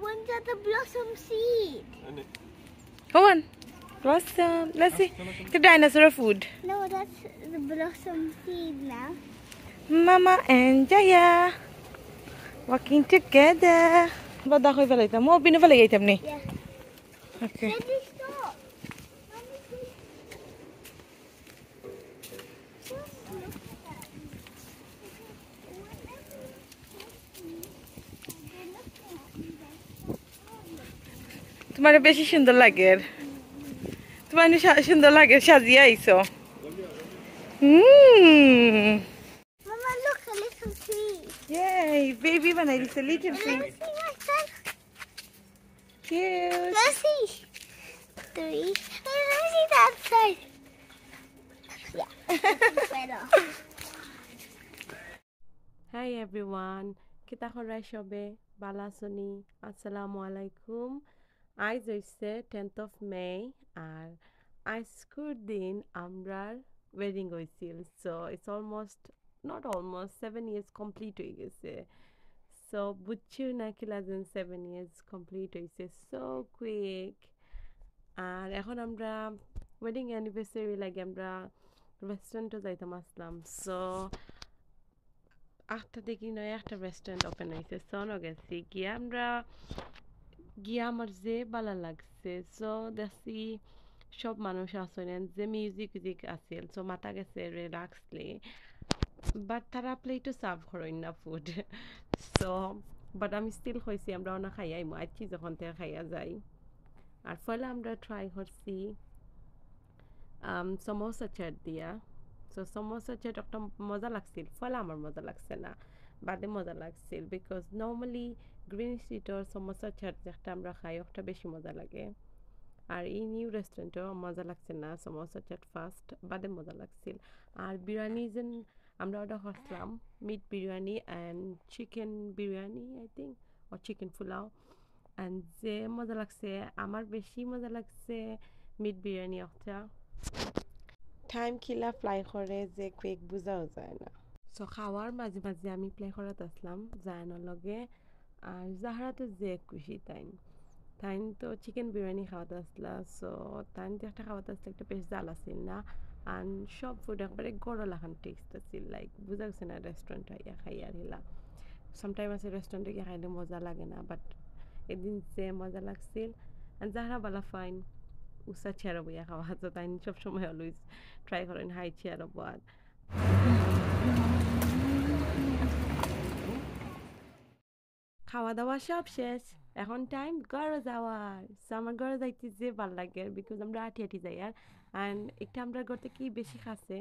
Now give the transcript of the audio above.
ones are the blossom seed. Come on. Blossom. Let's see. The dinosaur food. No, that's the blossom seed now. Mama and Jaya walking together. What are you doing? Mo binu falay item ni. Yeah. Okay. Daddy, stop. তোমার বেশি সুন্দর লাগে তোমার সুন্দর লাগে সাজিয়ে আইছো Mama, look, a little tree. Yay, baby বানাই দিছে little tree. Let's see what's that. Cute. Let's see. Three. Hey, let's see that side. Yeah. Better. Hi everyone. Kita khorai shobe bala suni. Assalamu alaikum. Aaj hoise 10th of May আর আজকের দিন আমরার wedding হয়েছিল so it's almost not almost 7 years complete হয়ে গেছে so বুঝছি না কি লাগেন 7 years কমপ্লিট হয়েছে সো কুইক আর এখন আমরা ওয়েডিং অ্যানিভার্সারি লাগে আমরা রেস্টুরেন্টে যাইতাম আসলাম সো আটটা দেখি নয় একটা রেস্টুরেন্ট ওপেন হয়েছে সো গেছি গিয়ে আমরা গিয়ে আমার যে ভালো লাগছে সো দেখছি সব মানুষ আসলেন যে মিউজিক আছিল সো মাথা গেছে রিল্যাক্সলি বাট তারা প্লেটও সার্ভ করেন না ফুড সো বাট আমি স্টিল হয়েছি আমরা ওনা খাইয়াই আজকে যখন থেকে খাইয়া যাই আর ফলে আমরা ট্রাই করছি সমোসা চাট দিয়া সো সমোসা চাট একটা মজা লাগছিল ফলে আমার মজা লাগছে না বাদে মজা লাগছিল বিকজ নর্মালি গ্রিন স্ট্রিটের সমোসা চাট যেটা আমরা খাই ওটা বেশি মজা লাগে আর এই নিউ রেস্টুরেন্টও মজা লাগছে না সমোসা চাট ফার্স্ট বাদে মজা লাগছিল আর বিরিয়ানি যেন আমরা অর্ডার করছিলাম meat biryani and chicken biryani I think ও চিকেন পোলাও অ্যান্ড যে মজা লাগছে আমার বেশি মজা লাগছে মিট বিরিয়ানি একটা টাইম কিলা ফ্লাই করে যে কুইক বুঝাও যায় না সো খাওয়ার মাঝে মাঝে আমি প্লে করাত আসলাম জায়নার লগে আর জাহারা তো যে খুশি তাই তো চিকেন বিরিয়ানি খাওয়াতে আসলা সো তাই তো একটা খাওয়াতে আসলে একটা বেশ জাল আসছিল না আর সব ফুড একবারে গড় লাখান টেস্ট আছিল লাইক বুঝা গেছে না রেস্টুরেন্ট খাইয়া খাইয়া হিলা সামটাইম আছে রেস্টুরেন্টে গিয়ে খাইলে মজা লাগে না বাট এদিন যে মজা লাগছিল আর জাহারা বালা ফাইন উষা চেয়ারও বইয়া খাওয়া তো তাই সবসময় অলওয়েজ ট্রাই করেন হাই চেয়ারও বয়ার খাওয়া দাওয়া সব শেষ এখন টাইম ঘরে যাওয়ার সো আমার ঘরে যাইতে যে ভালো লাগে বিকজ আমরা আটি যাই আর অ্যান্ড একটা আমরা ঘর থেকে বেশি খাচ্ছে